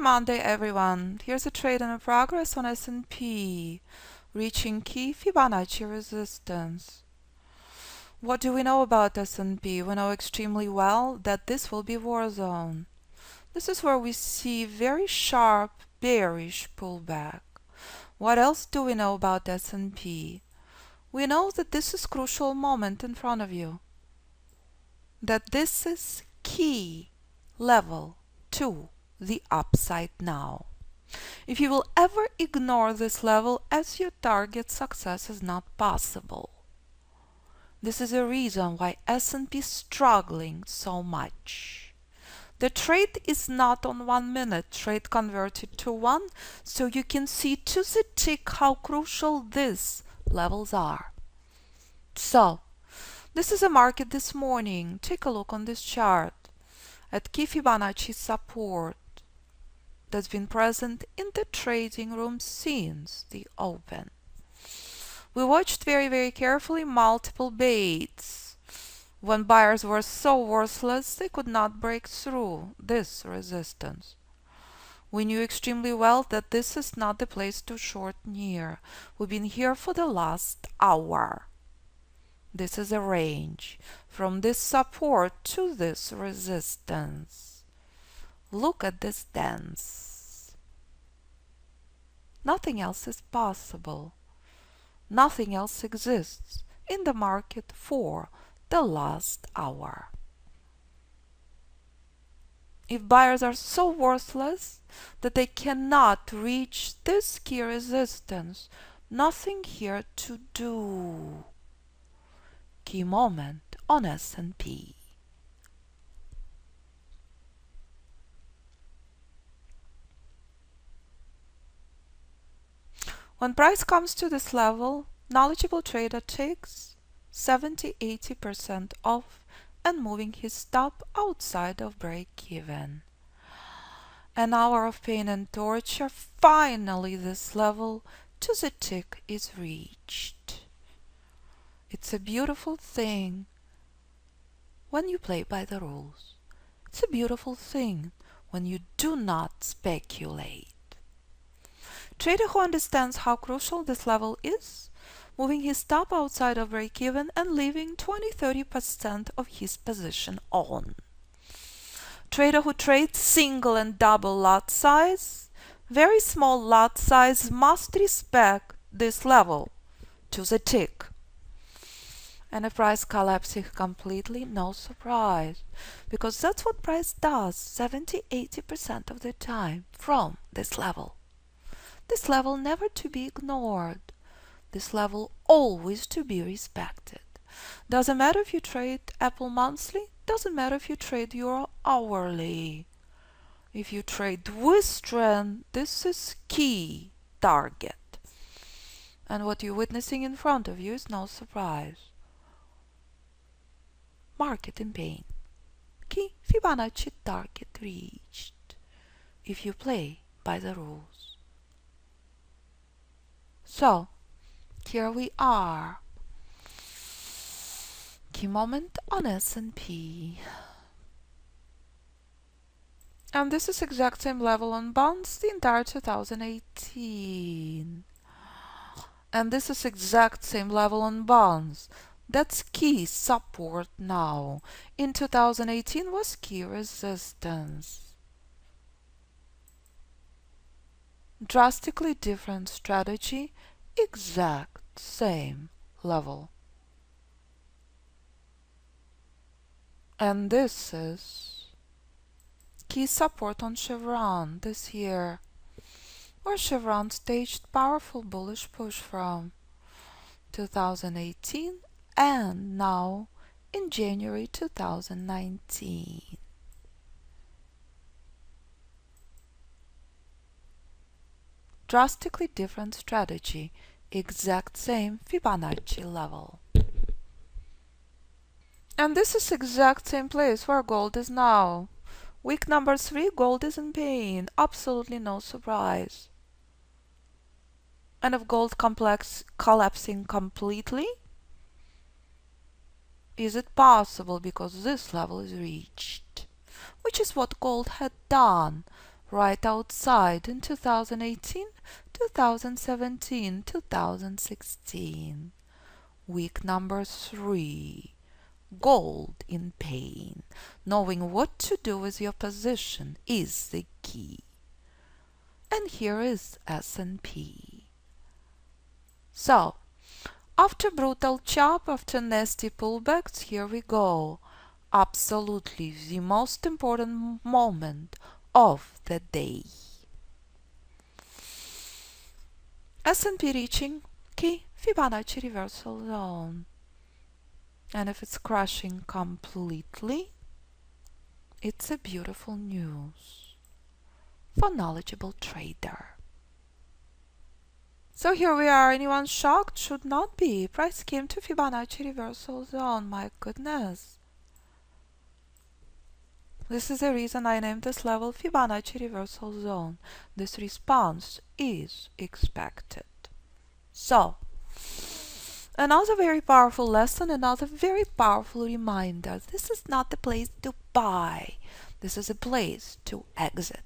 Monday, everyone. Here's a trade in progress on S&P, reaching key Fibonacci resistance. What do we know about S&P? We know extremely well that this will be war zone. This is where we see very sharp bearish pullback. What else do we know about S&P? We know that this is crucial moment in front of you. That this is key level 2. The upside now. If you will ever ignore this level as your target, success is not possible. This is a reason why S&P is struggling so much. The trade is not on 1 minute, trade converted to 1, so you can see to the tick how crucial these levels are. So, this is a market this morning. Take a look on this chart at key Fibonacci support that's been present in the trading room since the open. We watched very carefully multiple baits when buyers were so worthless they could not break through this resistance. We knew extremely well that this is not the place to short near. We've been here for the last hour. This is a range from this support to this resistance. Look at this dance. Nothing else is possible. Nothing else exists in the market for the last hour. If buyers are so worthless that they cannot reach this key resistance, nothing here to do. Key moment on S&P. When price comes to this level, knowledgeable trader takes 70–80% off and moving his stop outside of break-even. An hour of pain and torture, finally this level to the tick is reached. It's a beautiful thing when you play by the rules. It's a beautiful thing when you do not speculate. Trader who understands how crucial this level is, moving his stop outside of break-even and leaving 20–30% of his position on. Trader who trades single and double lot size, very small lot size, must respect this level to the tick. And if price collapsing completely, no surprise, because that's what price does 70–80% of the time from this level. This level never to be ignored. This level always to be respected. Doesn't matter if you trade Apple monthly, doesn't matter if you trade Euro hourly. If you trade with trend, this is key target. And what you're witnessing in front of you is no surprise. Market in pain. Key Fibonacci target reached. If you play by the rules. So, here we are. Key moment on S&P. And this is exact same level on bonds the entire 2018. And this is exact same level on bonds. That's key support now. In 2018 was key resistance. Drastically different strategy, exact same level. And this is key support on Chevron this year, where Chevron staged powerful bullish push from 2018 and now in January 2019. Drastically different strategy, exact same Fibonacci level. And this is exact same place where gold is now. Week number 3, gold is in pain, absolutely no surprise. And if gold collapsing completely, is it possible because this level is reached? Which is what gold had done right outside in 2018, 2017, 2016. Week number 3. Gold in pain. Knowing what to do with your position is the key. And here is S&P. So, after brutal chop, after nasty pullbacks, here we go. Absolutely the most important moment of the day. S&P reaching key Fibonacci reversal zone. And if it's crashing completely, it's a beautiful news for knowledgeable trader. So here we are. Anyone shocked? Should not be. Price came to Fibonacci reversal zone. My goodness. This is the reason I named this level Fibonacci reversal zone. This response is expected. So, another very powerful lesson, another very powerful reminder. This is not the place to buy. This is a place to exit.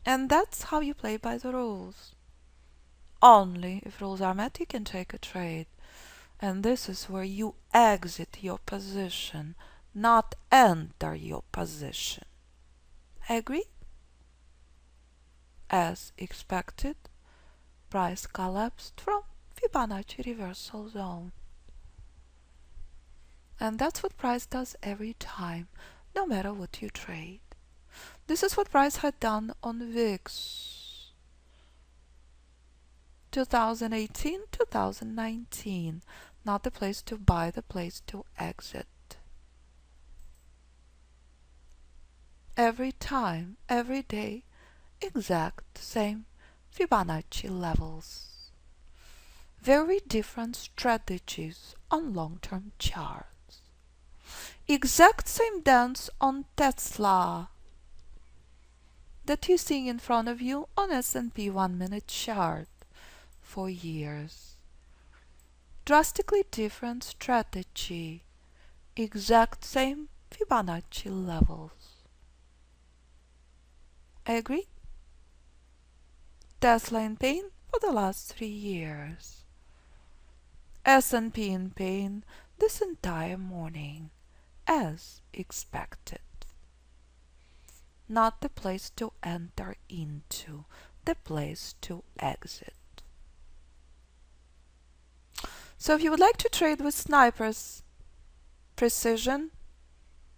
And that's how you play by the rules. Only if rules are met, you can take a trade. And this is where you exit your position, not enter your position. Agree? As expected, price collapsed from Fibonacci reversal zone. And that's what price does every time, no matter what you trade. This is what price had done on VIX 2018, 2019. Not the place to buy, the place to exit. Every time, every day, exact same Fibonacci levels. Very different strategies on long-term charts. Exact same dance on Tesla that you're seeing in front of you on S&P 1-minute chart for years. Drastically different strategy. Exact same Fibonacci levels. Agree? Tesla in pain for the last 3 years. S&P in pain this entire morning, as expected. Not the place to enter into, the place to exit. So if you would like to trade with snipers, precision,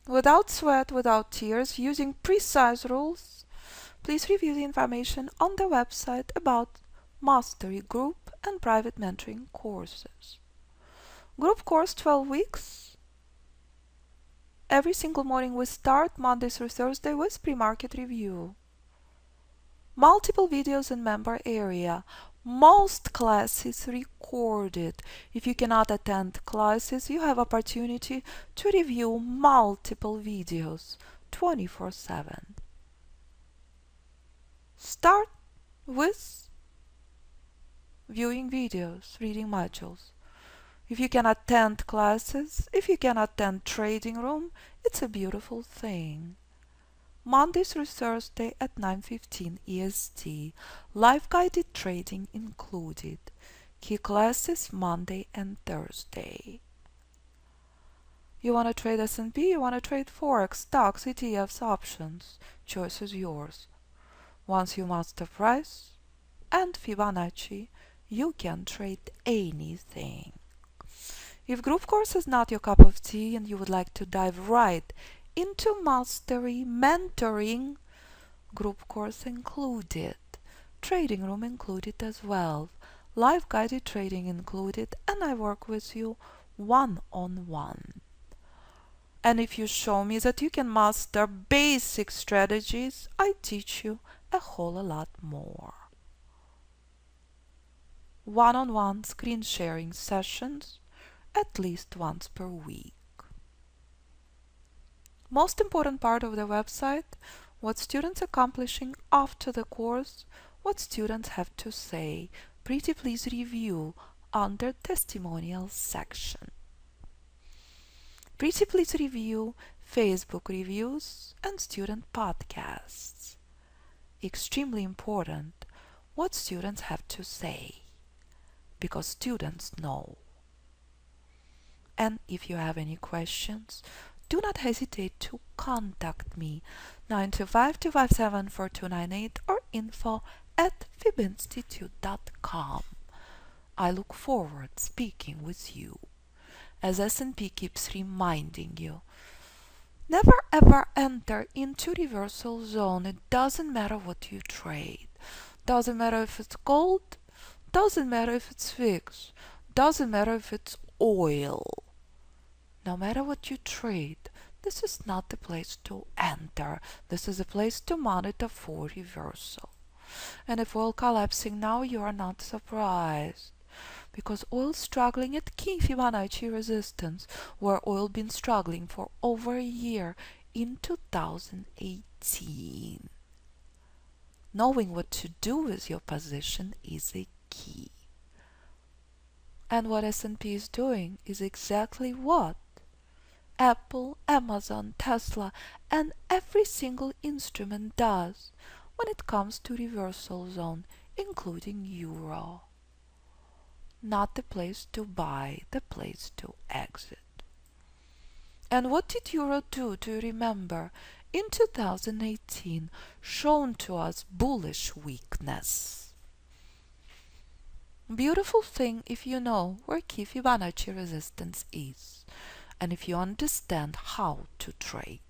without sweat, without tears, using precise rules, please review the information on the website about Mastery Group and private mentoring courses. Group course 12 weeks. Every single morning we start Monday through Thursday with pre-market review. Multiple videos in member area. Most classes recorded. If you cannot attend classes, you have opportunity to review multiple videos 24/7. Start with viewing videos, reading modules. If you can attend classes, if you can attend trading room, it's a beautiful thing. Monday through Thursday at 9:15 EST, live guided trading included. Key classes Monday and Thursday. You want to trade S&P, you want to trade Forex, stocks, ETFs, options. Choice is yours. Once you master price and Fibonacci, you can trade anything. If group course is not your cup of tea and you would like to dive right into mastery, mentoring, group course included, trading room included as well, live guided trading included, and I work with you one-on-one. And if you show me that you can master basic strategies, I teach you a whole lot more. One-on-one screen sharing sessions at least once per week. Most important part of the website, what students accomplishing after the course, what students have to say. Pretty please review under testimonials section. Pretty please review Facebook reviews, and student podcasts. Extremely important what students have to say, because students know. And if you have any questions, do not hesitate to contact me 925-257-4298 or info@fibinstitute.com. I look forward speaking with you. As S&P keeps reminding you, never ever enter into reversal zone. It doesn't matter what you trade. Doesn't matter if it's gold, doesn't matter if it's VIX, doesn't matter if it's oil. No matter what you trade, this is not the place to enter. This is a place to monitor for reversal. And if oil collapsing now, you are not surprised, because oil struggling at key Fibonacci resistance, where oil been struggling for over a year in 2018. Knowing what to do with your position is a key. And what S&P is doing is exactly what Apple, Amazon, Tesla, and every single instrument does when it comes to reversal zone, including Euro. Not the place to buy, the place to exit. And what did Euro do, do you remember? In 2018, shown to us bullish weakness. Beautiful thing if you know where key Fibonacci resistance is, and if you understand how to trade.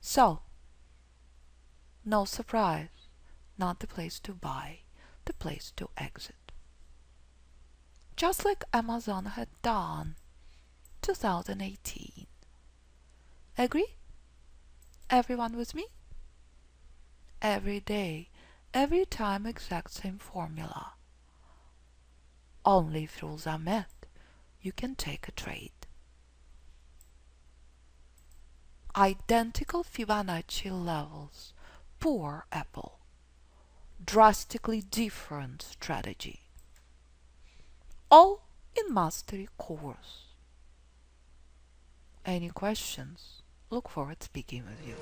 So, no surprise, not the place to buy, the place to exit. Just like Amazon had done 2018. Agree? Everyone with me? Every day, every time, exact same formula. Only if rules are met, you can take a trade. Identical Fibonacci levels, poor Apple. Drastically different strategy. All in Mastery course. Any questions? Look forward to speaking with you.